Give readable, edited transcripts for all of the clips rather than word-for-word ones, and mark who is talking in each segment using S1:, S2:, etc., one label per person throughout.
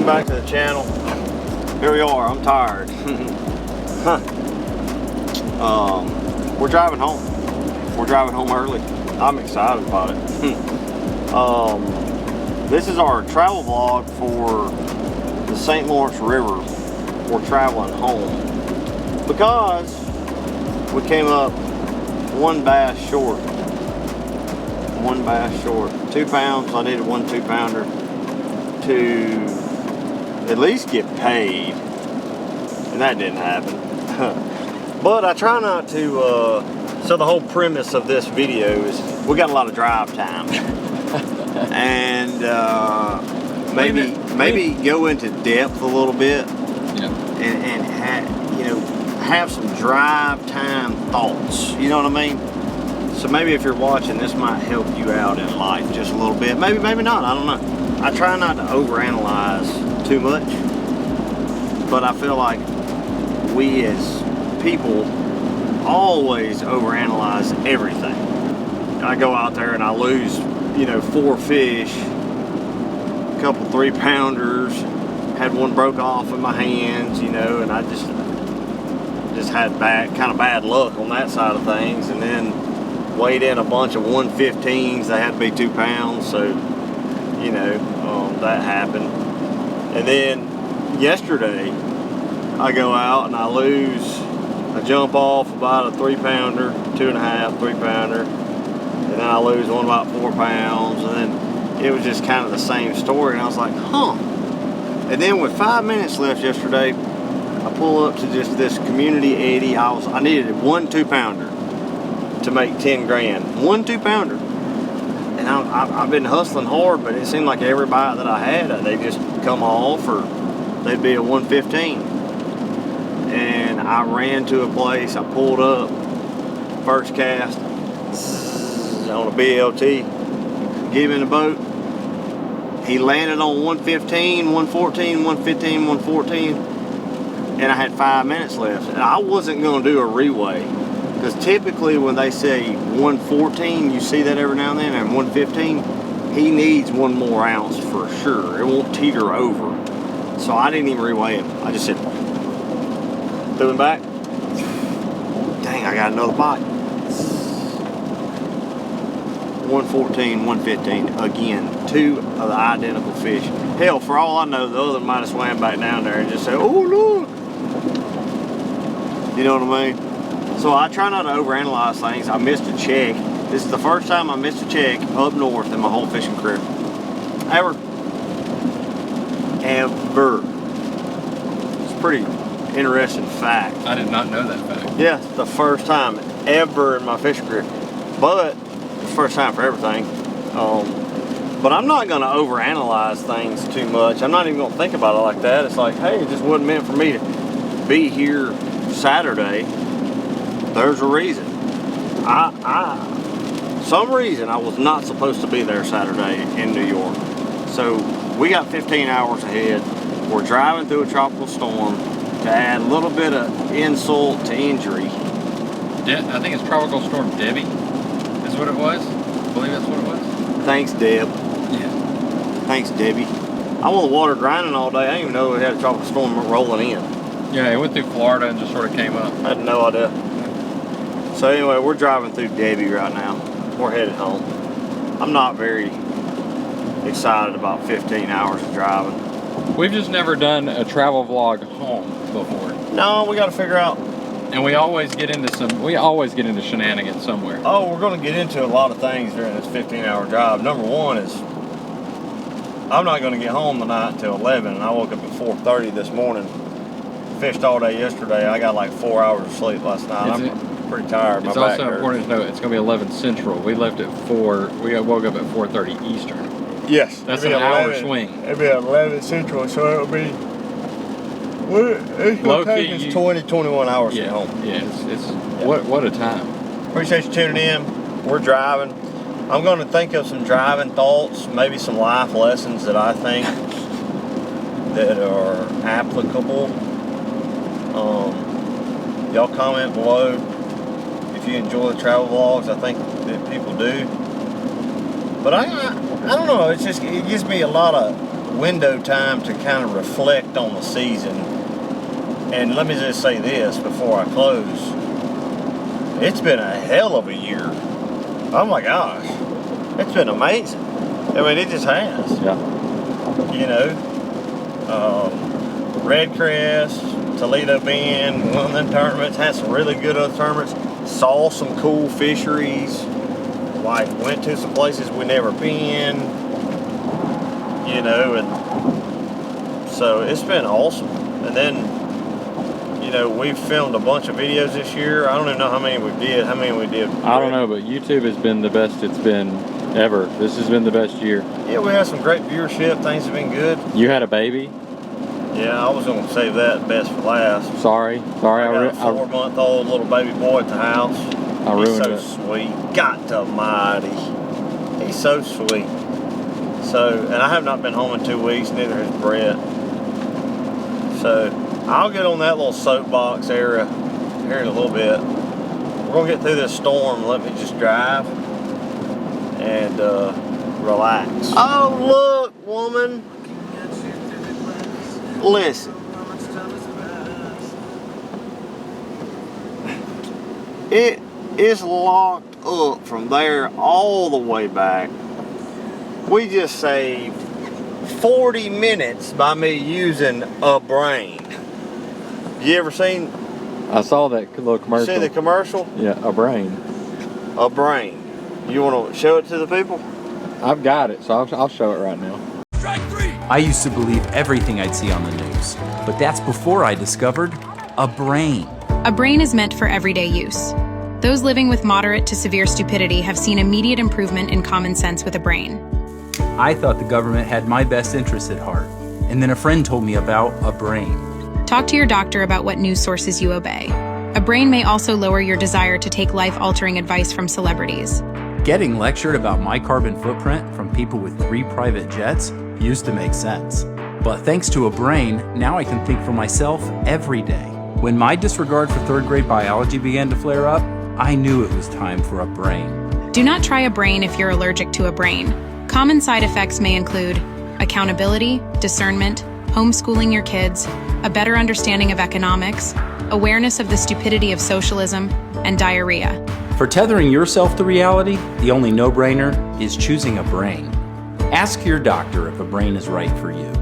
S1: Welcome back to the channel. Here we are. I'm tired. We're driving home. We're driving home early. I'm excited about it. This is our travel vlog for the St. Lawrence River. We're traveling home because we came up one bass short. 1 bass short. 2 pounds. I needed 1 2-pounder to at least get paid, and that didn't happen. But I try not to, so the whole premise of this video is we got a lot of drive time. And maybe go into depth a little bit, and have some drive time thoughts, you know what I mean? So maybe if you're watching, this might help you out in life just a little bit. Maybe not, I don't know. I try not to overanalyze too much, but I feel like we as people always overanalyze everything. I go out there and I lose, 4 fish, a couple 3-pounders, had one broke off in my hands, and I just had kind of bad luck on that side of things, and then weighed in a bunch of 115s. They had to be 2 pounds, so that happened. And then yesterday I go out and I jump off about a 3-pounder, 2.5, 3-pounder, and then I lose one about 4 pounds, and then it was just kind of the same story, and I was like, and then with 5 minutes left yesterday, I pull up to just this community eddy. I needed 1 2-pounder to make 10 grand. 1 2-pounder. And I've been hustling hard, but it seemed like every bite that I had, they just come off, or they'd be a 115. And I ran to a place, I pulled up, first cast, on a BLT, get him in the boat. He landed on 115, 114, 115, 114, and I had 5 minutes left. And I wasn't gonna do a reweigh, because typically when they say 114, you see that every now and then, and 115, he needs 1 more ounce for sure. It won't teeter over. So I didn't even reweigh him. I just said, threw him back. Dang, I got another bite. 114, 115, again, 2 of the identical fish. Hell, for all I know, the other might have swam back down there and just said, oh look. You know what I mean? So I try not to overanalyze things. I missed a check. This is the first time I missed a check up north in my whole fishing career. Ever. It's a pretty interesting fact.
S2: I did not know that fact.
S1: Yeah, it's the first time ever in my fishing career. But it's the first time for everything. But I'm not going to overanalyze things too much. I'm not even going to think about it like that. It's like, hey, it just wasn't meant for me to be here Saturday. There's a reason. Some reason I was not supposed to be there Saturday in New York. So we got 15 hours ahead. We're driving through a tropical storm to add a little bit of insult to injury.
S2: I think it's Tropical Storm Debbie is what it was. I believe that's what it was.
S1: Thanks, Deb.
S2: Yeah.
S1: Thanks, Debbie. I want the water grinding all day. I didn't even know we had a tropical storm rolling in.
S2: Yeah, it went through Florida and just sort of came up.
S1: I had no idea. So anyway, we're driving through Debbie right now. We're headed home. I'm not very excited about 15 hours of driving.
S2: We've just never done a travel vlog home before.
S1: No, we got to figure out.
S2: And we always get into shenanigans somewhere.
S1: Oh, we're going to get into a lot of things during this 15-hour drive. Number one is I'm not going to get home tonight until 11, and I woke up at 4:30 this morning. Fished all day yesterday. I got like 4 hours of sleep last night. I'm pretty tired.
S2: It's also important to know it's going to be 11 Central. We left at 4. We woke up at 4:30 Eastern.
S1: Yes.
S2: That's an hour swing.
S1: It'll be 11 Central, so it'll be... It's going to take us 20, 21 hours to get home.
S2: Yeah, what a time.
S1: Appreciate you tuning in. We're driving. I'm going to think of some driving thoughts, maybe some life lessons that I think that are applicable. Y'all comment below if you enjoy the travel vlogs. I think that people do. But I don't know. It gives me a lot of window time to kind of reflect on the season. And let me just say this before I close. It's been a hell of a year. Oh my gosh. It's been amazing. I mean, it just has.
S2: Yeah.
S1: You know, Red Crest, Toledo Bend, won them tournaments, had some really good other tournaments, saw some cool fisheries, like went to some places we never been, you know, and so it's been awesome. And then, you know, we've filmed a bunch of videos this year. I don't even know how many we did.
S2: I don't know, but YouTube has been the best it's been ever. This has been the best year.
S1: Yeah, we had some great viewership. Things have been good.
S2: You had a baby?
S1: Yeah, I was going to save that best for last.
S2: Sorry.
S1: I got a 4-month-old little baby boy at the house.
S2: I ruined it.
S1: He's so sweet. God almighty. He's so sweet. So, and I have not been home in 2 weeks, neither has Brett. So, I'll get on that little soapbox area here in a little bit. We're going to get through this storm. Let me just drive and relax. Oh, look, woman. Listen. It is locked up from there all the way back. We just saved 40 minutes by me using a brain. You ever seen?
S2: I saw that little commercial.
S1: See the commercial?
S2: Yeah, a brain.
S1: A brain. You want to show it to the people?
S2: I've got it, so I'll show it right now.
S3: Strike 3! I used to believe everything I'd see on the news, but that's before I discovered a brain.
S4: A brain is meant for everyday use. Those living with moderate to severe stupidity have seen immediate improvement in common sense with a brain.
S3: I thought the government had my best interests at heart, and then a friend told me about a brain.
S4: Talk to your doctor about what news sources you obey. A brain may also lower your desire to take life-altering advice from celebrities.
S3: Getting lectured about my carbon footprint from people with 3 private jets used to make sense. But thanks to a brain, now I can think for myself every day. When my disregard for 3rd grade biology began to flare up, I knew it was time for a brain.
S4: Do not try a brain if you're allergic to a brain. Common side effects may include accountability, discernment, homeschooling your kids, a better understanding of economics, awareness of the stupidity of socialism, and diarrhea.
S3: For tethering yourself to reality, the only no-brainer is choosing a brain. Ask your doctor if a brain is right for you.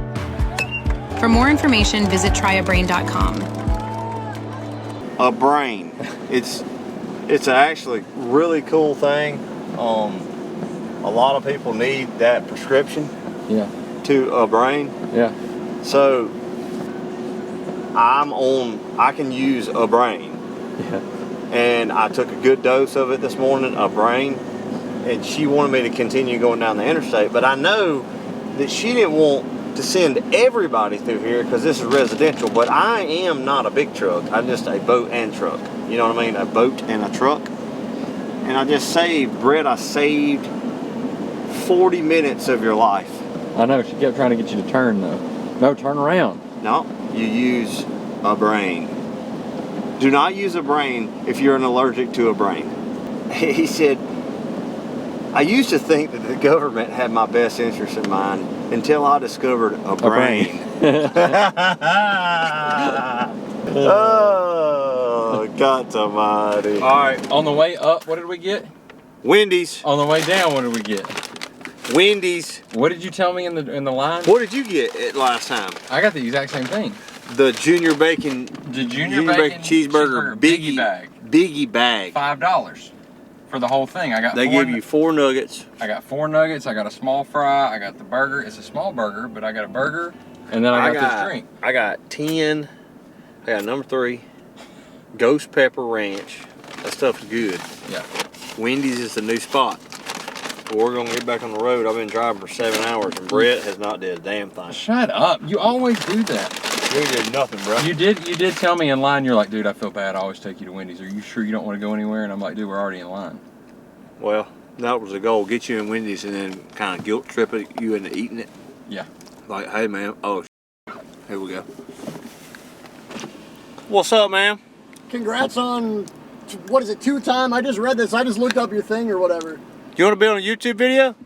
S4: For more information, visit tryabrain.com.
S1: A brain. It's actually really cool thing. A lot of people need that prescription.
S2: Yeah.
S1: To a brain.
S2: Yeah.
S1: So I can use a brain.
S2: Yeah.
S1: And I took a good dose of it this morning, a brain, and she wanted me to continue going down the interstate, but I know that she didn't want to send everybody through here because this is residential, but I am not a big truck. I'm just a boat and truck. You know what I mean? A boat and a truck. And I just saved, Brett, I saved 40 minutes of your life.
S2: I know, she kept trying to get you to turn though. No, turn around.
S1: No, you use a brain. Do not use a brain if you're allergic to a brain. He said, I used to think that the government had my best interest in mind until I discovered a brain. Oh, God almighty.
S2: All right, on the way up, what did we get?
S1: Wendy's.
S2: On the way down, what did we get?
S1: Wendy's.
S2: What did you tell me in the line?
S1: What did you get at last time?
S2: I got the exact same thing.
S1: The junior bacon.
S2: The junior bacon
S1: cheeseburger biggie
S2: bag.
S1: Biggie bag.
S2: $5 for the whole thing. I got.
S1: They give you 4 nuggets.
S2: I got 4 nuggets. I got a small fry. I got the burger. It's a small burger, but I got a burger, and then I got this drink.
S1: I got 10. I got number 3. Ghost pepper ranch. That stuff's good.
S2: Yeah.
S1: Wendy's is the new spot. But we're gonna get back on the road. I've been driving for 7 hours, and Brett has not did a damn thing.
S2: Shut up! You always do that.
S1: We did nothing, bro.
S2: You did tell me in line. You're like, dude, I feel bad. I always take you to Wendy's. Are you sure you don't want to go anywhere? And I'm like, dude, we're already in line.
S1: Well, that was the goal. Get you in Wendy's and then kind of guilt trip you into eating it.
S2: Yeah.
S1: Like, hey, man. Oh, here we go. What's up, man?
S5: Congrats on, what is it, 2-time? I just read this. I just looked up your thing or whatever.
S1: You want to be on a YouTube video?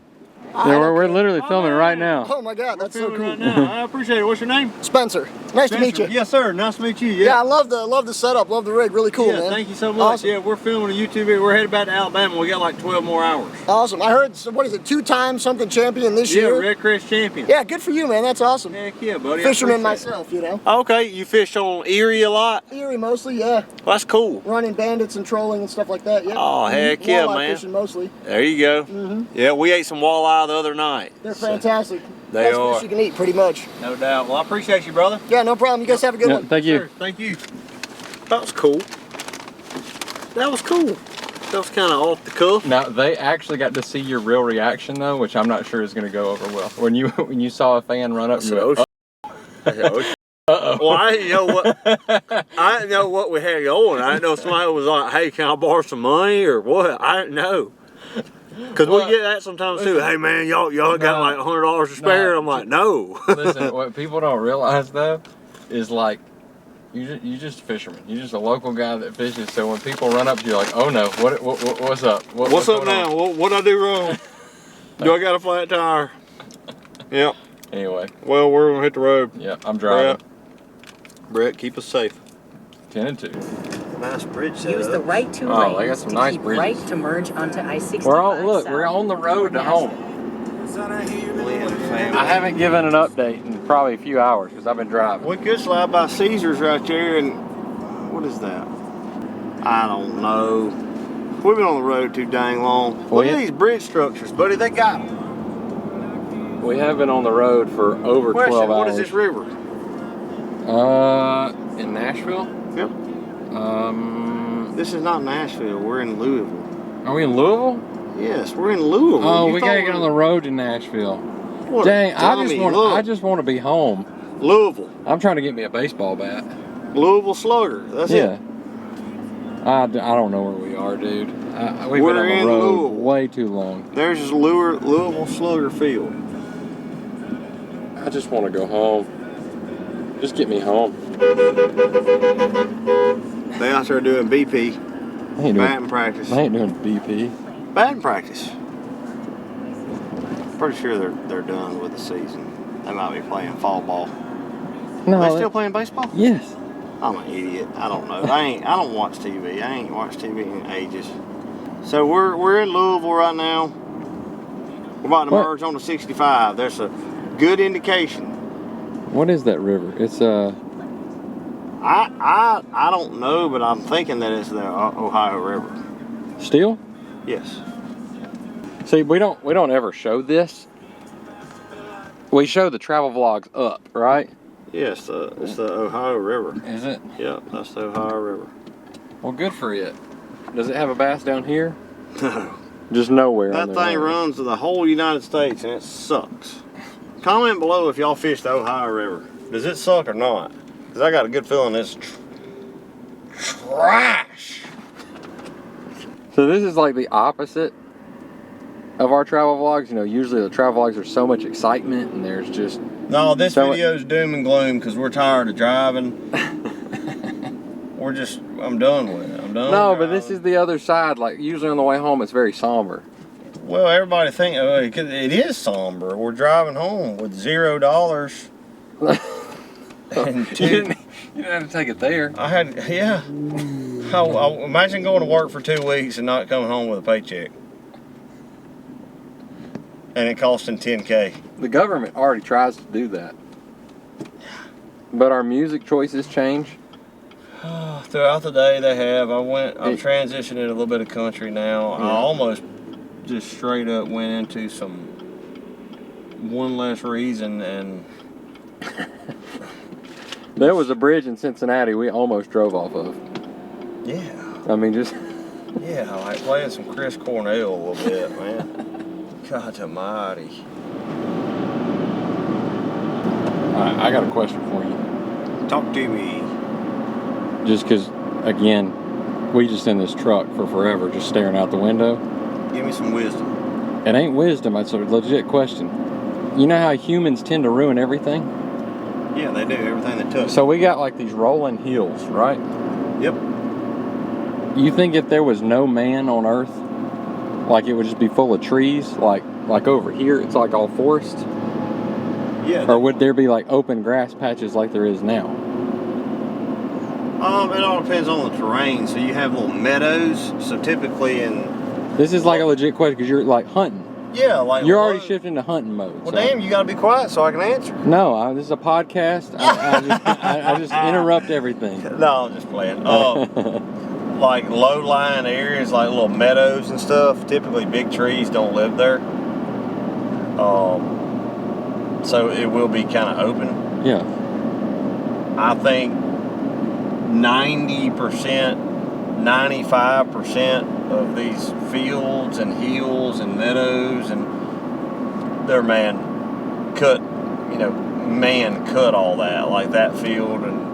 S2: we're literally filming right now.
S5: Oh my God, that's so cool.
S1: Right now. I appreciate it. What's your name?
S5: Spencer, nice to meet you.
S1: Yes, sir. Nice to meet you.
S5: Yeah, I love the setup, love the rig, really cool,
S1: Yeah,
S5: man.
S1: thank you so much.
S5: Awesome.
S1: Yeah, we're filming a YouTube video. We're headed back to Alabama. We got like 12 more hours.
S5: Awesome. I heard, what is it, 2-time something champion this year?
S1: Yeah, Red Crest champion.
S5: Yeah, good for you, man. That's awesome.
S1: Heck yeah, buddy.
S5: Fisherman myself, you know.
S1: Okay, you fish on Erie a lot?
S5: Erie mostly, yeah.
S1: Well, that's cool.
S5: Running bandits and trolling and stuff like that, yeah.
S1: Oh, heck yeah,
S5: Walleye
S1: man.
S5: fishing mostly.
S1: There you go. Yeah, we ate some walleye the other night.
S5: They're fantastic.
S1: They
S5: Best
S1: are.
S5: fish you can eat, pretty much.
S1: No doubt. Well, I appreciate you, brother.
S5: Yeah, no problem. You guys have a good one.
S2: Thank you.
S1: Sure, thank you. That was cool. That was cool. That was kind of off the cuff.
S2: Now they actually got to see your real reaction though, which I'm not sure is going to go over well. When you saw a fan run up, you went,
S1: Uh-oh. Well, I didn't know what I didn't know what we had going. I didn't know if somebody was like, "Hey, can I borrow some money?" or what. I didn't know. Cause we get that sometimes too. Hey man, y'all got like $100 to spare. I'm like, no.
S2: Listen, what people don't realize though is like you just a fisherman. You're just a local guy that fishes. So when people run up to you, like, oh no, what's up?
S1: What's up now? What I do wrong? Do I got a flat tire? Yep.
S2: Anyway.
S1: Well, we're gonna hit the road.
S2: Yeah, I'm driving.
S1: Brett, keep us safe.
S2: 10 and 2.
S1: Nice bridge setup.
S6: Use the right two
S2: Oh,
S6: lanes
S2: they got some
S6: to
S2: nice
S6: keep
S2: bridges.
S6: right to merge onto I-65.
S2: We're on the road to home. I haven't given an update in probably a few hours because I've been driving.
S1: We could slide by Caesars right there, and what is that? I don't know. We've been on the road too dang long. Look at these bridge structures, buddy. They got them.
S2: We have been on the road for over 12 hours.
S1: What is this river?
S2: In Nashville?
S1: Yep. This is not Nashville. We're in Louisville.
S2: Are we in Louisville?
S1: Yes, we're in Louisville.
S2: Oh,
S1: You
S2: we
S1: thought
S2: gotta get on the road to Nashville.
S1: What
S2: Dang,
S1: a dummy.
S2: I just want to be home.
S1: Louisville.
S2: I'm trying to get me a baseball bat.
S1: Louisville Slugger. That's
S2: Yeah.
S1: it.
S2: I don't know where we are, dude. We've
S1: We're
S2: been on the
S1: in
S2: road
S1: Louisville.
S2: way too long.
S1: There's this Louisville Slugger field.
S2: I just want to go home. Just get me home.
S1: They out there doing BP,
S2: I ain't
S1: batting practice.
S2: doing BP.
S1: Batting practice. Pretty sure they're done with the season. They might be playing fall ball.
S2: No,
S1: Are they still playing baseball?
S2: Yes.
S1: I'm an idiot. I don't know. I don't watch TV. I ain't watched TV in ages. So we're in Louisville right now. We're about to merge on the 65. There's a good indication.
S2: What is that river? It's
S1: I don't know, but I'm thinking that it's the Ohio River.
S2: Still?
S1: Yes.
S2: See, we don't ever show this. We show the travel vlogs up, right?
S1: Yes, it's the Ohio River.
S2: Is it?
S1: Yep, that's the Ohio River.
S2: Well, good for it. Does it have a bass down here?
S1: No.
S2: Just nowhere.
S1: That thing runs the whole United States and it sucks. Comment below if y'all fish the Ohio River. Does it suck or not? Because I got a good feeling it's trash.
S2: So this is like the opposite of our travel vlogs. You know, usually the travel vlogs are so much excitement and there's just...
S1: No, this video is doom and gloom because we're tired of driving. I'm done with it. I'm done.
S2: No, but this is the other side. Like usually on the way home, it's very somber.
S1: Well, everybody think it is somber. We're driving home with $0. And
S2: You didn't have to take it there.
S1: I had, yeah. I imagine going to work for 2 weeks and not coming home with a paycheck. And it costing $10K.
S2: The government already tries to do that. But our music choices change.
S1: Throughout the day they have. I'm transitioning a little bit of country now.
S2: Yeah.
S1: I almost just straight up went into some One Less Reason and
S2: There was a bridge in Cincinnati we almost drove off of.
S1: yeah.
S2: I mean, just...
S1: Yeah, like playing some Chris Cornell a little bit, man. God almighty.
S2: Alright, I got a question for you.
S1: Talk to me.
S2: Just because, again, we just in this truck for forever, just staring out the window.
S1: Give me some wisdom.
S2: It ain't wisdom, it's a legit question. You know how humans tend to ruin everything?
S1: Yeah, they do. Everything they touch.
S2: So we got like these rolling hills, right?
S1: Yep.
S2: You think if there was no man on Earth, like it would just be full of trees, like like over here, it's like all forest?
S1: Yeah.
S2: Or would there be like open grass patches like there is now?
S1: It all depends on the terrain. So you have little meadows. So typically
S2: This is like a legit question because you're like hunting.
S1: yeah, like
S2: You're already shifting to hunting mode.
S1: Well,
S2: so.
S1: damn, you got to be quiet so I can answer.
S2: No, this is a podcast. I just interrupt everything.
S1: No, I'm just playing. Like low-lying areas, like little meadows and stuff. Typically, big trees don't live there. So it will be kind of open.
S2: Yeah.
S1: I think 90%, 95% of these fields and hills and meadows and their man cut all that, like that field and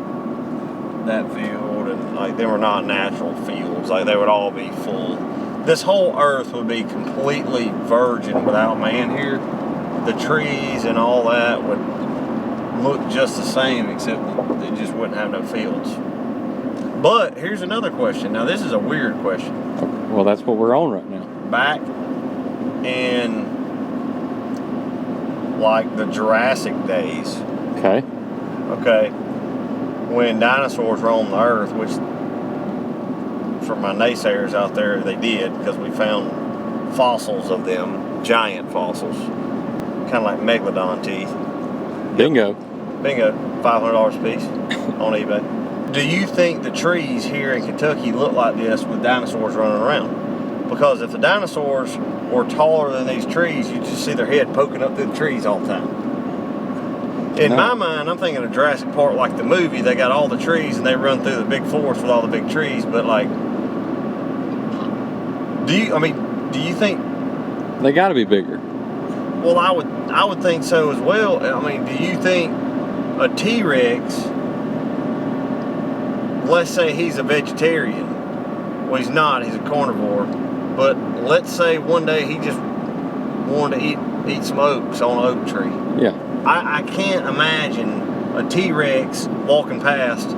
S1: that field, and like they were not natural fields. Like they would all be full. This whole earth would be completely virgin without man here. The trees and all that would look just the same, except they just wouldn't have no fields. But here's another question. Now this is a weird question.
S2: Well, that's what we're on right now.
S1: Back in like the Jurassic days,
S2: Okay.
S1: when dinosaurs roamed the earth, which for my naysayers out there, they did, because we found fossils of them, giant fossils, kind of like megalodon teeth.
S2: Bingo.
S1: Bingo, $500 a piece on eBay. Do you think the trees here in Kentucky look like this with dinosaurs running around? Because if the dinosaurs were taller than these trees, you just see their head poking up through the trees all the time. In my mind, I'm thinking of Jurassic Park, like the movie. They got all the trees and they run through the big forest with all the big trees. But like, do you think
S2: They got to be bigger.
S1: Well, I would think so as well. I mean, do you think a T-Rex, let's say he's a vegetarian, well, he's not, he's a carnivore, but let's say one day he just wanted to eat some oaks on an oak tree.
S2: Yeah.
S1: I can't imagine a T-Rex walking past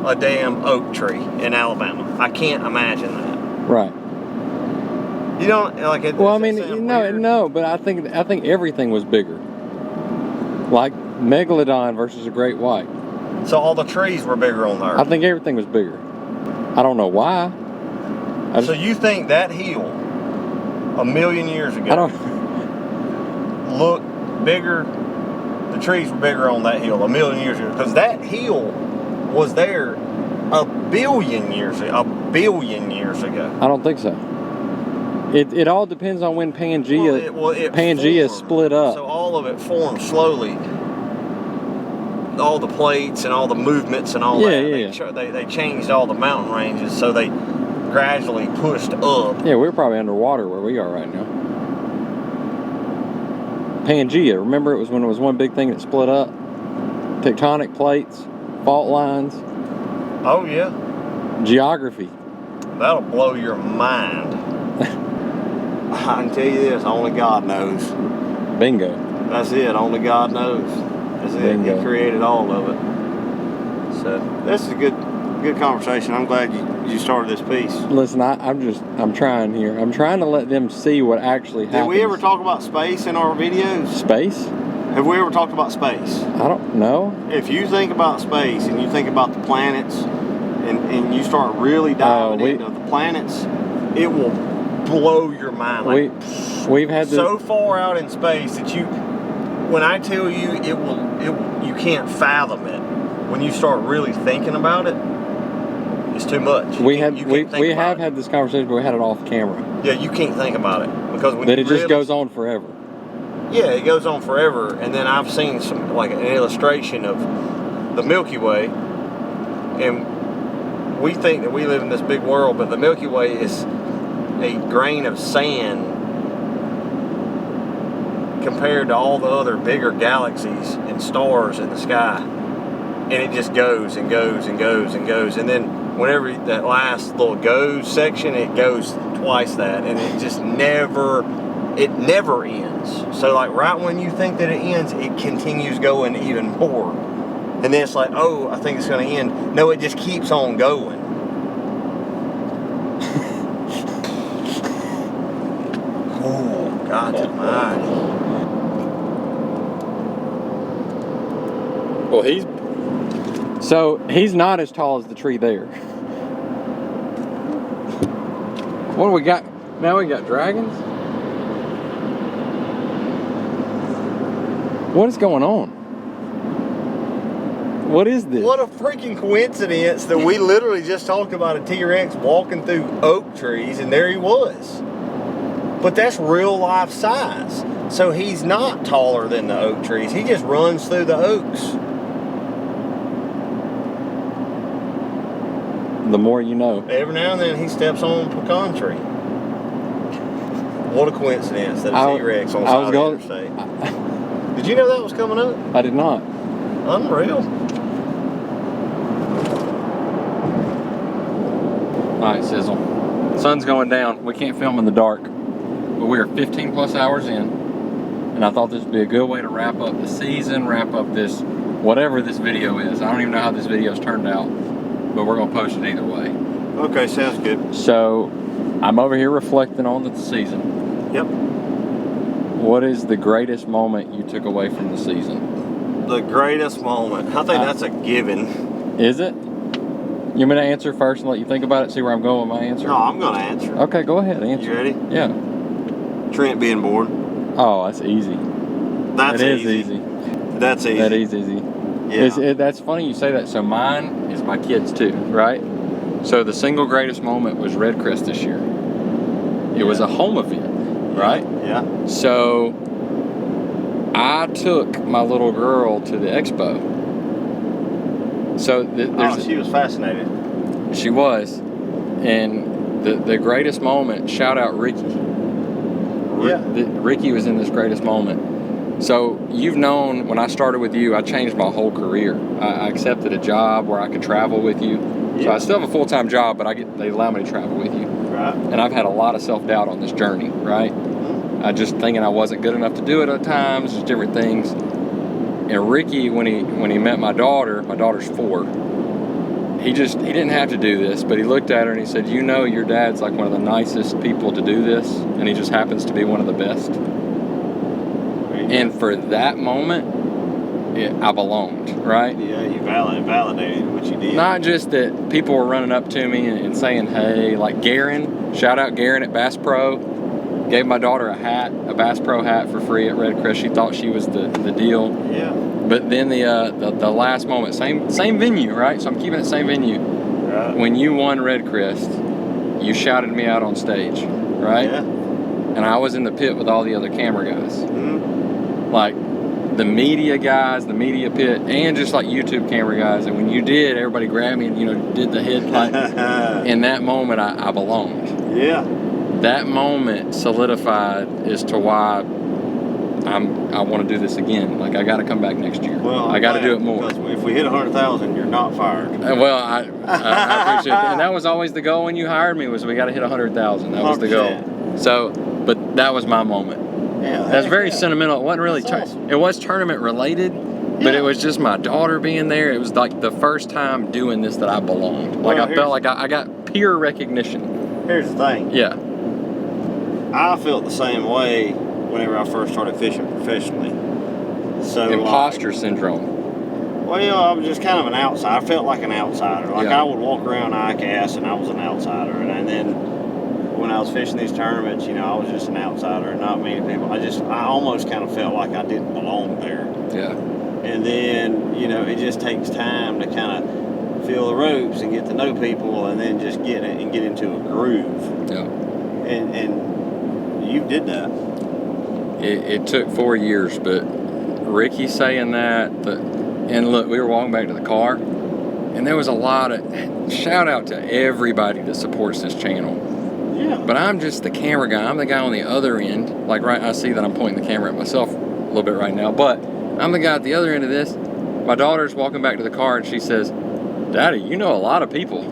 S1: a damn oak tree in Alabama. I can't imagine that.
S2: Right.
S1: You don't like it.
S2: Well, I mean, no, but I think everything was bigger. Like megalodon versus a great white.
S1: So all the trees were bigger on the earth.
S2: I think everything was bigger. I don't know why.
S1: So you think that hill a million years ago
S2: I don't.
S1: looked bigger? The trees were bigger on that hill a million years ago, because that hill was there a billion years ago.
S2: I don't think so. It all depends on when Pangea Pangea split up.
S1: So all of it formed slowly. All the plates and all the movements and all that. They changed all the mountain ranges, so they gradually pushed up.
S2: Yeah, we're probably underwater where we are right now. Pangea, remember it was when it was one big thing that split up? Tectonic plates, fault lines.
S1: Oh yeah.
S2: Geography.
S1: That'll blow your mind. I can tell you this, only God knows.
S2: Bingo.
S1: That's it, only God knows. That's it.
S2: Bingo.
S1: He created all of it. So this is a good conversation. I'm glad you started this piece.
S2: Listen, I'm trying here. I'm trying to let them see what actually happens.
S1: Did we ever talk about space in our videos?
S2: Space?
S1: Have we ever talked about space?
S2: I don't know.
S1: If you think about space and you think about the planets and you start really diving into the planets, it will blow your mind. Like,
S2: we've had
S1: so far out in space that when I tell you you can't fathom it. When you start really thinking about it, it's too much.
S2: We have had this conversation, but we had it off camera.
S1: Yeah, you can't think about it because when
S2: it just goes on forever.
S1: Yeah, it goes on forever, and then I've seen some like an illustration of the Milky Way, and we think that we live in this big world, but the Milky Way is a grain of sand compared to all the other bigger galaxies and stars in the sky. And it just goes and goes and goes and goes. And then whenever that last little goes section, it goes twice that. And it just never ends. So like right when you think that it ends, it continues going even more. And then it's like, oh, I think it's going to end. No, it just keeps on going. Oh, God almighty.
S2: Well, he's not as tall as the tree there. What do we got? Now we got dragons? What is going on? What is this?
S1: What a freaking coincidence that we literally just talked about a T-Rex walking through oak trees, and there he was. But that's real life size. So he's not taller than the oak trees. He just runs through the oaks.
S2: The more you know.
S1: Every now and then he steps on a pecan tree. What a coincidence that a T-Rex on the side of the interstate. Did you know that was coming up?
S2: I did not.
S1: Unreal.
S2: Alright, Sizzle. Sun's going down. We can't film in the dark. But we are 15 plus hours in. And I thought this would be a good way to wrap up the season, wrap up this, whatever this video is. I don't even know how this video's turned out. But we're going to post it either way.
S1: Okay, sounds good.
S2: So, I'm over here reflecting on the season.
S1: Yep.
S2: What is the greatest moment you took away from the season?
S1: The greatest moment. I think that's a given.
S2: Is it? You want me to answer first and let you think about it, see where I'm going with my answer?
S1: No, I'm going to answer.
S2: Okay, go ahead, answer.
S1: You ready?
S2: Yeah.
S1: Trent being born.
S2: Oh, that's easy.
S1: That's
S2: easy.
S1: That's easy.
S2: That is easy.
S1: Yeah.
S2: That's funny you say that. So mine is my kids too, right? So the single greatest moment was Red Crest this year. It was a home event, right?
S1: Yeah.
S2: So I took my little girl to the expo. So
S1: she was fascinated.
S2: She was. And the greatest moment, shout out Ricky. Ricky was in this greatest moment. So you've known when I started with you, I changed my whole career. I accepted a job where I could travel with you. Yeah. So I still have a full-time job, but they allow me to travel with you.
S1: Right.
S2: And I've had a lot of self-doubt on this journey, right? Mm-hmm. I just thinking I wasn't good enough to do it at times, just different things. And Ricky, when he met my daughter's 4, he didn't have to do this, but he looked at her and he said, you know your dad's like one of the nicest people to do this, and he just happens to be one of the best. And for that moment, I belonged, right?
S1: Yeah, you validated what you did.
S2: Not just that people were running up to me and saying, hey, like Garen, shout out Garen at Bass Pro, gave my daughter a Bass Pro hat for free at Red Crest. She thought she was the deal.
S1: Yeah.
S2: But then the last moment, same venue, right? So I'm keeping it same venue.
S1: Right.
S2: When you won Red Crest, you shouted me out on stage, right?
S1: Yeah.
S2: And I was in the pit with all the other camera guys.
S1: Mm-hmm.
S2: Like the media guys, the media pit, and just like YouTube camera guys. And when you did, everybody grabbed me and, did the head like, in that moment, I belonged.
S1: Yeah.
S2: That moment solidified as to why I want to do this again. Like, I got to come back next year.
S1: Well,
S2: I got to do it more.
S1: Because if we hit 100,000, you're not fired.
S2: Well, I appreciate that. And that was always the goal when you hired me, was we got to hit 100,000. That was the goal. So, but that was my moment.
S1: Yeah,
S2: that's very sentimental. It wasn't really, awesome. It was tournament related, but it was just my daughter being there. It was like the first time doing this that I belonged. Like, I felt like I got peer recognition.
S1: Here's the thing.
S2: Yeah.
S1: I felt the same way whenever I first started fishing professionally. So
S2: imposter syndrome.
S1: Well, I was just kind of an outsider. I felt like an outsider. Like I would walk around ICAST and I was an outsider. And then when I was fishing these tournaments, I was just an outsider and not many people. I almost kind of felt like I didn't belong there.
S2: Yeah. And
S1: then, it just takes time to kind of feel the ropes and get to know people and then just get into a groove.
S2: Yeah.
S1: And you did that.
S2: It took 4 years, but Ricky saying that, and look, we were walking back to the car, and there was a lot of shout out to everybody that supports this channel.
S1: Yeah.
S2: But I'm just the camera guy. I'm the guy on the other end. Like, right, I see that I'm pointing the camera at myself a little bit right now, but I'm the guy at the other end of this. My daughter's walking back to the car, and she says, Daddy, you know a lot of people.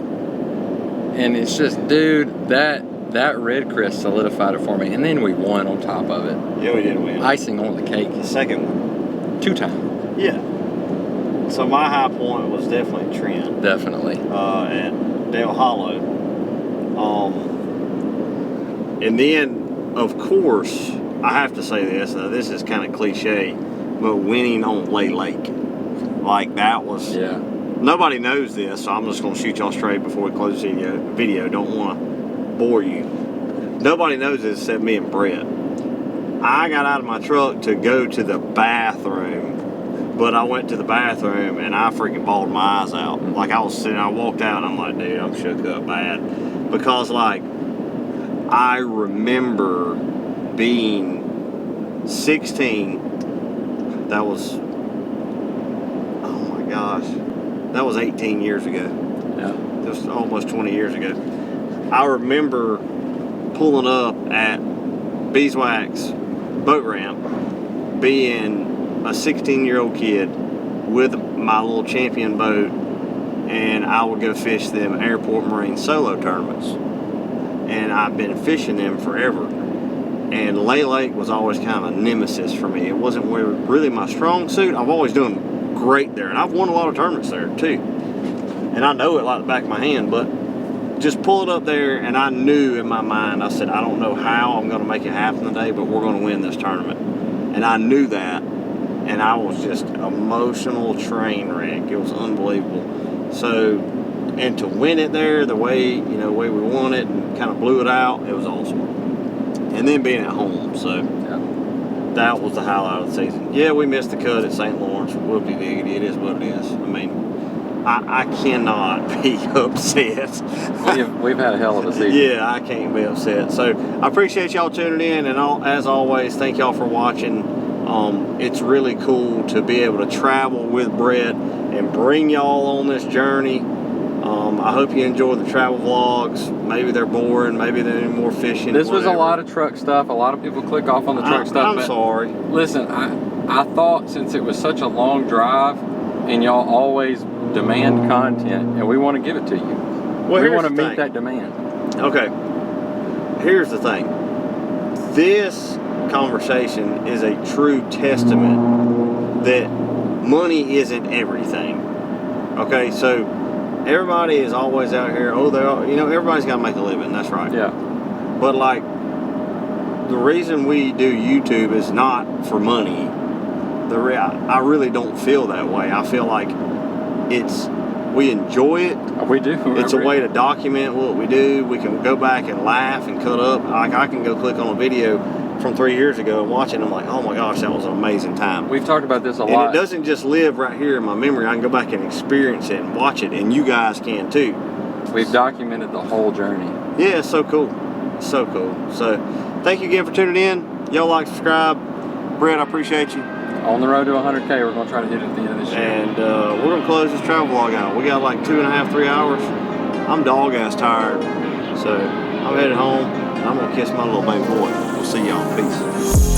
S2: And it's just, dude, that Red Crest solidified it for me. And then we won on top of it.
S1: Yeah, we did win.
S2: Icing on the cake.
S1: The second one.
S2: 2-time.
S1: Yeah. So my high point was definitely Trent.
S2: Definitely.
S1: At Dale Hollow. And then, of course, I have to say this. This is kind of cliche, but winning on Lay Lake, like that was.
S2: Yeah.
S1: Nobody knows this, so I'm just gonna shoot y'all straight before we close the video. Don't want to bore you. Nobody knows this except me and Brett. I got out of my truck to go to the bathroom, but I went to the bathroom and I freaking bawled my eyes out. Like I was sitting, I walked out and I'm like, dude, I'm shook up bad. Because like, I remember being 16, that was, oh my gosh, that was 18 years ago.
S2: Yeah.
S1: Just almost 20 years ago. I remember pulling up at Beeswax boat ramp, being a 16-year-old kid with my little champion boat, and I would go fish them airport marine solo tournaments. And I've been fishing them forever. And Lay Lake was always kind of a nemesis for me. It wasn't really my strong suit. I've always done great there, and I've won a lot of tournaments there too. And I know it like the back of my hand, but just pull it up there, and I knew in my mind, I said, I don't know how I'm going to make it happen today, but we're going to win this tournament. And I knew that, and I was just emotional train wreck. It was unbelievable. So, and to win it there the way we won it and kind of blew it out, it was awesome. And then being at home, so that was the highlight of the season. Yeah, we missed the cut at St. Lawrence. Whoopty-diggity, it is what it is. I mean, I cannot be upset.
S2: We've had a hell of a season.
S1: Yeah, I can't be upset. So I appreciate y'all tuning in, and as always, thank y'all for watching. It's really cool to be able to travel with Brett and bring y'all on this journey. I hope you enjoy the travel vlogs. Maybe they're boring. Maybe they're more fishing.
S2: This was a lot of truck stuff. A lot of people click off on the truck stuff.
S1: I'm sorry.
S2: Listen, I thought since it was such a long drive, and y'all always demand content, and we want to give it to you.
S1: Well,
S2: we want to meet that demand.
S1: Okay. Here's the thing. This conversation is a true testament that money isn't everything. Okay, so everybody is always out here. Everybody's got to make a living. That's right.
S2: Yeah.
S1: But like, the reason we do YouTube is not for money. I really don't feel that way. I feel like we enjoy it.
S2: We do.
S1: It's a way to document what we do. We can go back and laugh and cut up. Like I can go click on a video from 3 years ago and watch it, and I'm like, oh my gosh, that was an amazing time.
S2: We've talked about this a lot.
S1: And it doesn't just live right here in my memory. I can go back and experience it and watch it, and you guys can too.
S2: We've documented the whole journey.
S1: Yeah, it's so cool. So cool. So thank you again for tuning in. Y'all like, subscribe. Brett, I appreciate you.
S2: On the road to 100K, we're going to try to hit it at the end of this year.
S1: And we're going to close this travel vlog out. We got like 2.5, 3 hours. I'm dog ass tired. So I'm headed home. And I'm going to kiss my little baby boy. We'll see y'all. Peace.